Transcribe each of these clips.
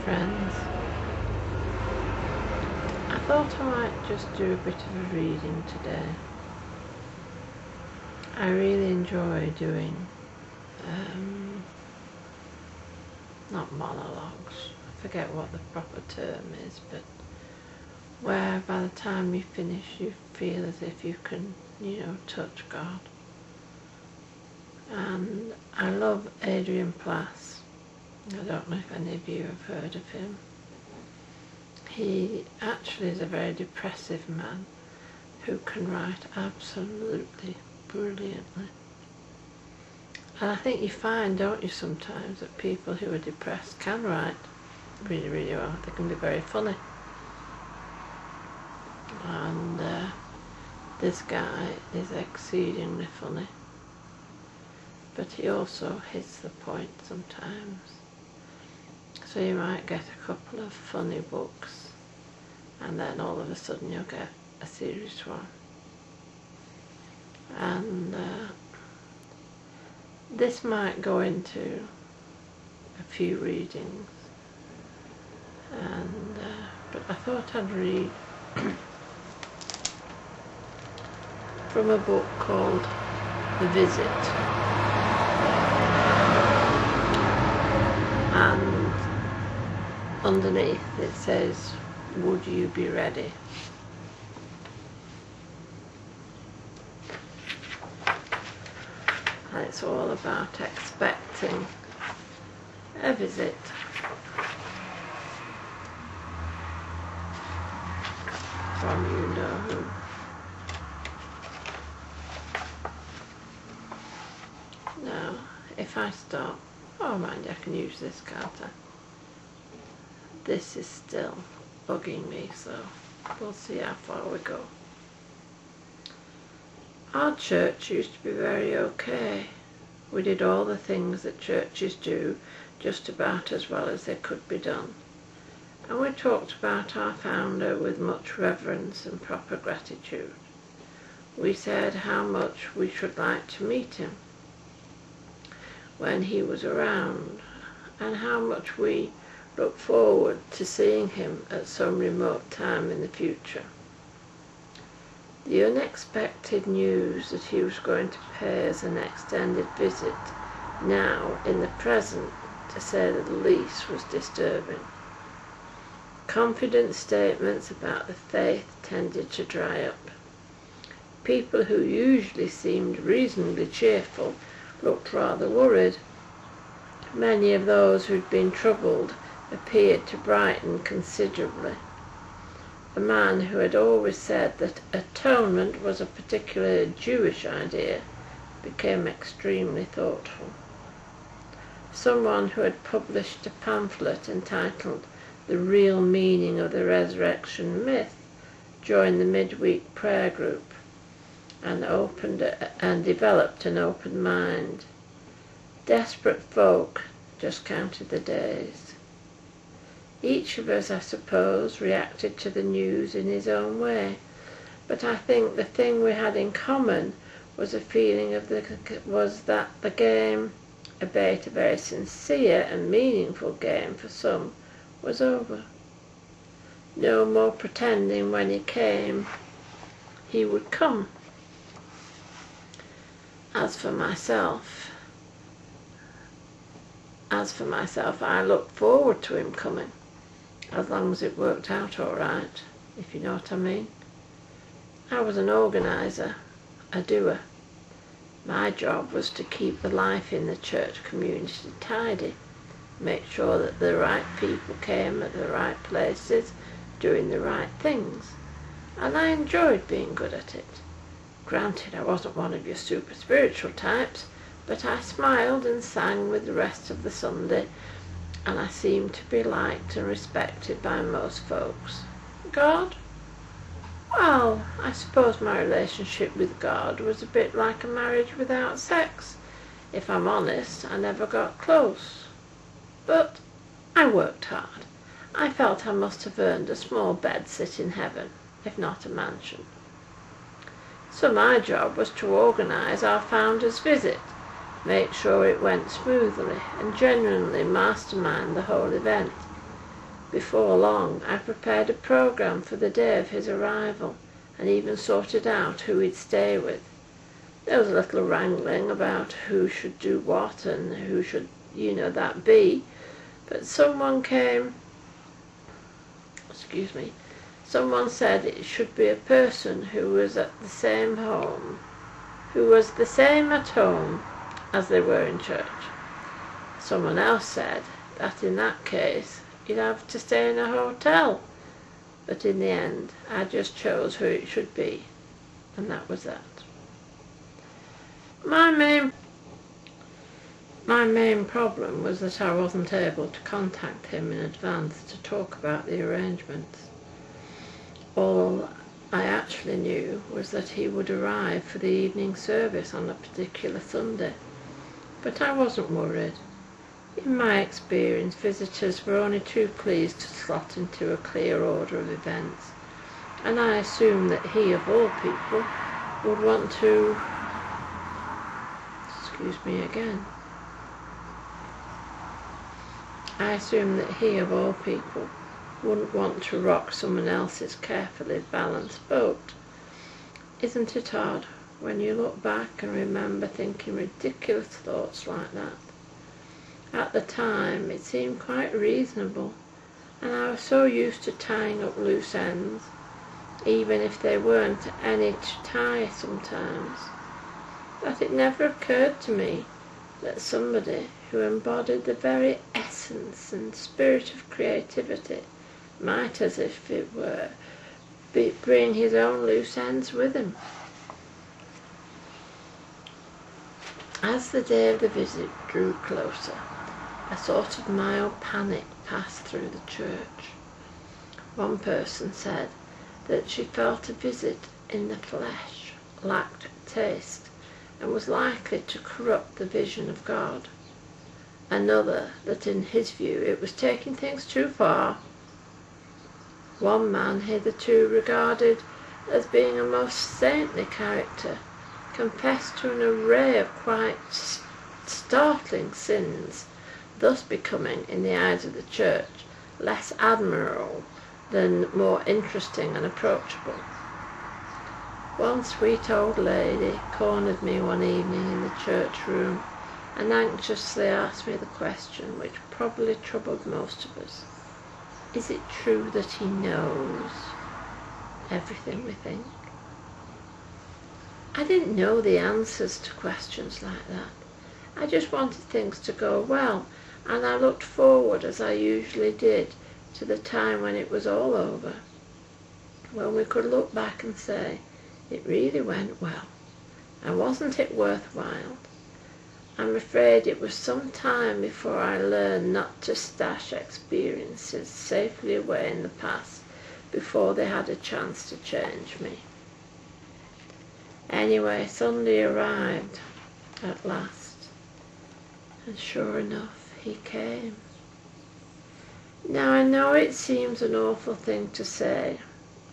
friends. I thought I might just do a bit of a reading today. I really enjoy doing not monologues, I forget what the proper term is, but where by the time you finish you feel as if you can, touch God. And I love Adrian Plass. I don't know if any of you have heard of him. He actually is a very depressive man who can write absolutely brilliantly. And I think you find, don't you, sometimes that people who are depressed can write really, really well. They can be very funny. And this guy is exceedingly funny. But he also hits the point sometimes. So you might get a couple of funny books and then all of a sudden you'll get a serious one. And this might go into a few readings, and but I thought I'd read from a book called The Visit. And underneath it says, "Would you be ready?" And it's all about expecting a visit. From you know who. Now, if I stop, oh mind, I can use this, can't I? This is still bugging me, so we'll see how far we go. Our church used to be very okay. We did all the things that churches do just about as well as they could be done. And we talked about our founder with much reverence and proper gratitude. We said how much we should like to meet him when he was around, and how much we look forward to seeing him at some remote time in the future. The unexpected news that he was going to pay us an extended visit now in the present, to say the least, was disturbing. Confident statements about the faith tended to dry up. People who usually seemed reasonably cheerful looked rather worried. Many of those who'd been troubled appeared to brighten considerably. A man who had always said that atonement was a particularly Jewish idea became extremely thoughtful. Someone who had published a pamphlet entitled "The Real Meaning of the Resurrection Myth" joined the midweek prayer group and developed an open mind. Desperate folk just counted the days. Each of us, I suppose, reacted to the news in his own way, but I think the thing we had in common was a feeling that the game, albeit a very sincere and meaningful game for some, was over. No more pretending when he came, he would come. As for myself, I looked forward to him coming, as long as it worked out all right, if you know what I mean. I was an organiser, a doer. My job was to keep the life in the church community tidy, make sure that the right people came at the right places, doing the right things, and I enjoyed being good at it. Granted, I wasn't one of your super spiritual types, but I smiled and sang with the rest of the Sunday, and I seemed to be liked and respected by most folks. God? Well, I suppose my relationship with God was a bit like a marriage without sex. If I'm honest, I never got close. But I worked hard. I felt I must have earned a small bedsit in heaven, if not a mansion. So my job was to organise our founder's visit, make sure it went smoothly, and genuinely mastermind the whole event. Before long, I prepared a programme for the day of his arrival, and even sorted out who he'd stay with. There was a little wrangling about who should do what and who should, that be, but someone said it should be a person who was the same at home as they were in church. Someone else said that in that case he'd have to stay in a hotel, but in the end I just chose who it should be, and that was that. My main problem was that I wasn't able to contact him in advance to talk about the arrangements. All I actually knew was that he would arrive for the evening service on a particular Sunday, but I wasn't worried. In my experience, visitors were only too pleased to slot into a clear order of events, and I assumed that he, of all people, would want to... I assumed that he, of all people, wouldn't want to rock someone else's carefully balanced boat. Isn't it odd when you look back and remember thinking ridiculous thoughts like that? At the time it seemed quite reasonable, and I was so used to tying up loose ends, even if they weren't any to tie sometimes, that it never occurred to me that somebody who embodied the very essence and spirit of creativity might, as if it were, bring his own loose ends with him. As the day of the visit drew closer, a sort of mild panic passed through the church. One person said that she felt a visit in the flesh lacked taste and was likely to corrupt the vision of God. Another that in his view it was taking things too far. One man, hitherto regarded as being a most saintly character, confessed to an array of quite startling sins, thus becoming, in the eyes of the church, less admirable than more interesting and approachable. One sweet old lady cornered me one evening in the church room and anxiously asked me the question which probably troubled most of us. Is it true that he knows everything we think? I didn't know the answers to questions like that. I just wanted things to go well, and I looked forward, as I usually did, to the time when it was all over, when we could look back and say, it really went well, and wasn't it worthwhile? I'm afraid it was some time before I learned not to stash experiences safely away in the past before they had a chance to change me. Anyway, Sunday arrived at last, and sure enough, he came. Now I know it seems an awful thing to say,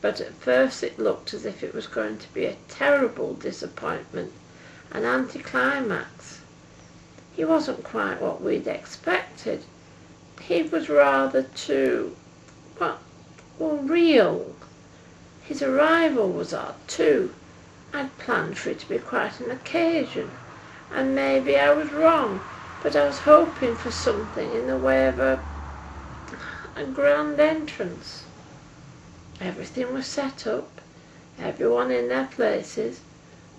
but at first it looked as if it was going to be a terrible disappointment, an anticlimax. He wasn't quite what we'd expected. He was rather too, real. His arrival was odd too. I'd planned for it to be quite an occasion, and maybe I was wrong, but I was hoping for something in the way of a grand entrance. Everything was set up, everyone in their places,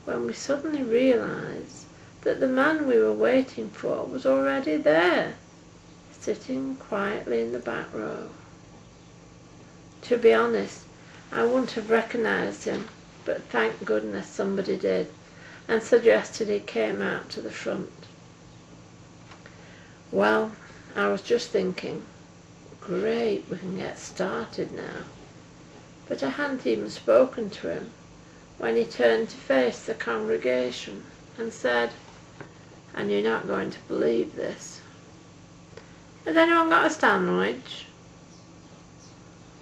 when we suddenly realised that the man we were waiting for was already there, sitting quietly in the back row. To be honest, I wouldn't have recognised him, but thank goodness somebody did, and suggested he came out to the front. Well, I was just thinking, great, we can get started now. But I hadn't even spoken to him when he turned to face the congregation and said, and you're not going to believe this, has anyone got a sandwich?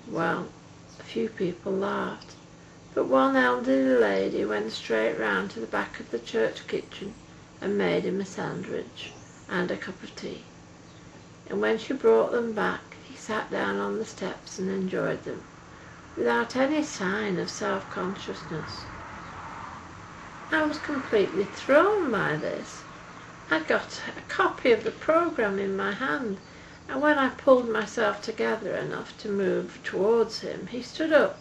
Well, a few people laughed, but one elderly lady went straight round to the back of the church kitchen and made him a sandwich and a cup of tea. And when she brought them back, he sat down on the steps and enjoyed them, without any sign of self-consciousness. I was completely thrown by this. I'd got a copy of the programme in my hand, and when I pulled myself together enough to move towards him, he stood up,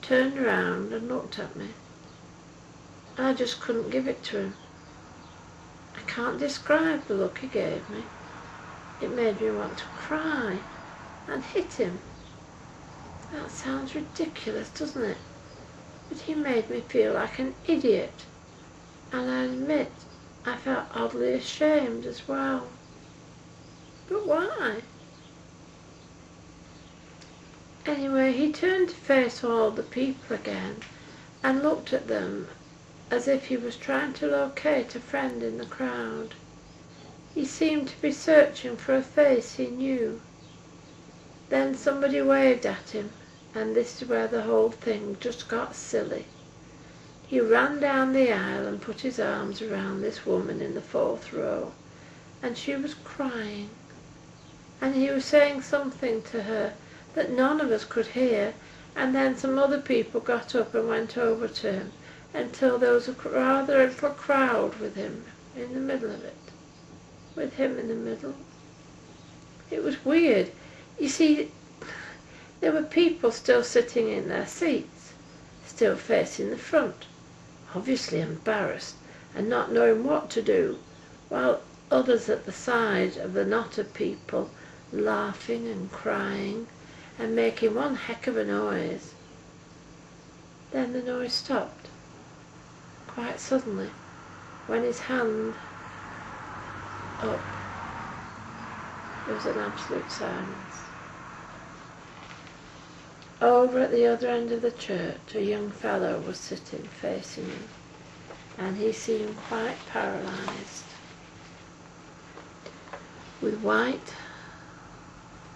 turned round and looked at me. I just couldn't give it to him. I can't describe the look he gave me. It made me want to cry and hit him. That sounds ridiculous, doesn't it? But he made me feel like an idiot, and I admit I felt oddly ashamed as well. But why? Anyway, he turned to face all the people again and looked at them as if he was trying to locate a friend in the crowd. He seemed to be searching for a face he knew. Then somebody waved at him, and this is where the whole thing just got silly. He ran down the aisle and put his arms around this woman in the 4th row, and she was crying, and he was saying something to her that none of us could hear, and then some other people got up and went over to him until there was a rather little crowd with him in the middle of it. With him in the middle. It was weird. You see, there were people still sitting in their seats, still facing the front, obviously embarrassed and not knowing what to do, while others at the side of the knot of people laughing and crying and making one heck of a noise. Then the noise stopped, quite suddenly, when his hand up. There was an absolute silence. Over at the other end of the church, a young fellow was sitting facing him, and he seemed quite paralysed, with white,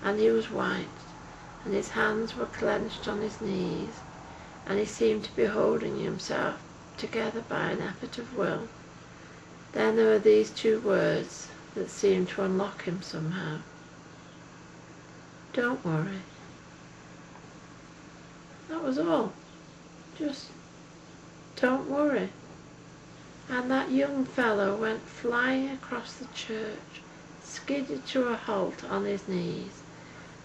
and he was white, and his hands were clenched on his knees, and he seemed to be holding himself together by an effort of will. Then there were these 2 words that seemed to unlock him somehow. Don't worry. That was all. Just don't worry. And that young fellow went flying across the church, skidded to a halt on his knees,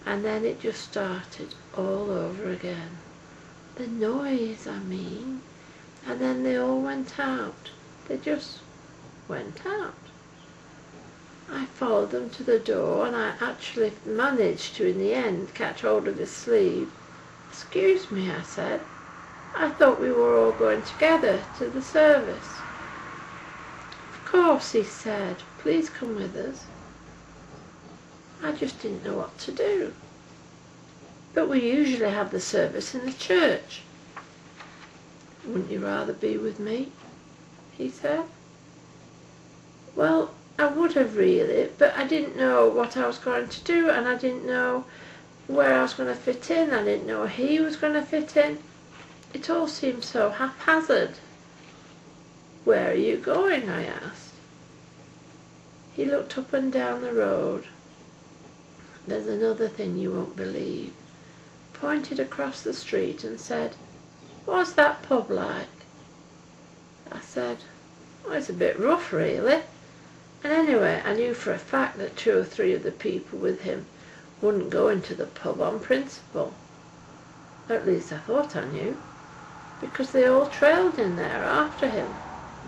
and then it just started all over again. The noise, I mean. And then they all went out. They just went out. I followed them to the door, and I actually managed to, in the end, catch hold of his sleeve. "Excuse me," I said. "I thought we were all going together to the service." "Of course," he said. "Please come with us." I just didn't know what to do. "But we usually have the service in the church." "Wouldn't you rather be with me?" he said. Well, I would have really, but I didn't know what I was going to do, and I didn't know where I was going to fit in. I didn't know he was going to fit in. It all seemed so haphazard. "Where are you going?" I asked. He looked up and down the road. "There's another thing you won't believe," pointed across the street and said, "What's that pub like?" I said, "Well, it's a bit rough, really." And anyway, I knew for a fact that 2 or 3 of the people with him wouldn't go into the pub on principle. At least I thought I knew, because they all trailed in there after him.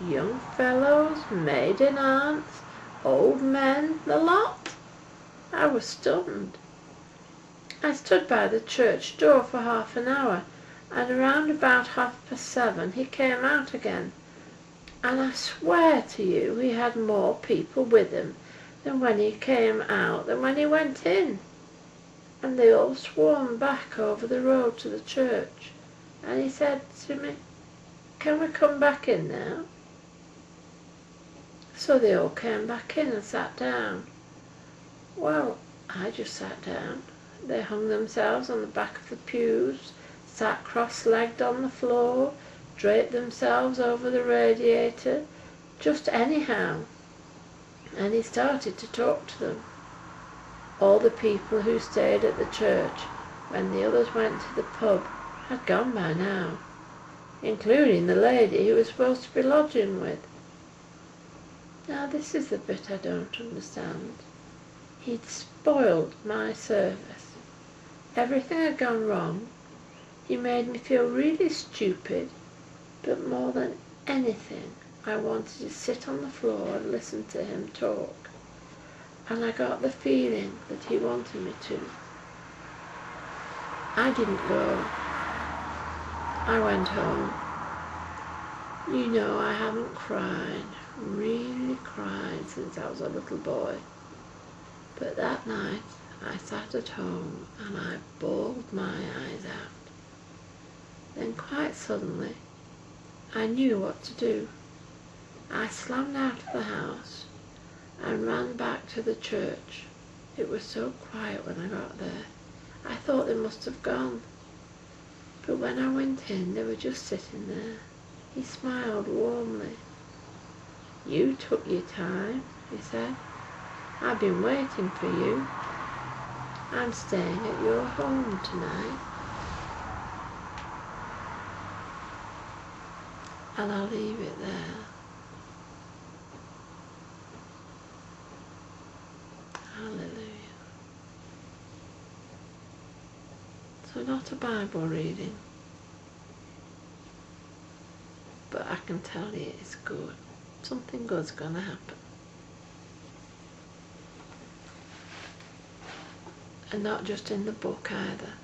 Young fellows, maiden aunts, old men, the lot. I was stunned. I stood by the church door for half an hour, and around about 7:30 he came out again. And I swear to you he had more people with him than when he came out than when he went in. And they all swarmed back over the road to the church. And he said to me, "Can we come back in now?" So they all came back in and sat down. Well, I just sat down. They hung themselves on the back of the pews, sat cross-legged on the floor, draped themselves over the radiator, just anyhow. And he started to talk to them. All the people who stayed at the church when the others went to the pub had gone by now, including the lady he was supposed to be lodging with. Now this is the bit I don't understand. He'd spoiled my service. Everything had gone wrong. He made me feel really stupid, but more than anything, I wanted to sit on the floor and listen to him talk. And I got the feeling that he wanted me to. I didn't go. I went home. You know, I haven't cried, really cried, since I was a little boy. But that night I sat at home and I bawled my eyes out. Then quite suddenly I knew what to do. I slammed out of the house and ran back to the church. It was so quiet when I got there. I thought they must have gone. But when I went in, they were just sitting there. He smiled warmly. "You took your time," he said. "I've been waiting for you. I'm staying at your home tonight." And I'll leave it there. Hallelujah. So not a Bible reading, but I can tell you it's good. Something good's going to happen. And not just in the book either,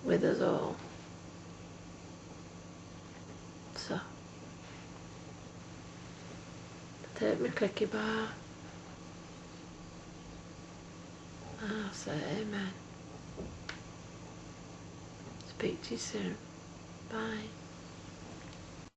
with us all. So, take my clicky bar. I'll say amen. Speak to you soon. Bye.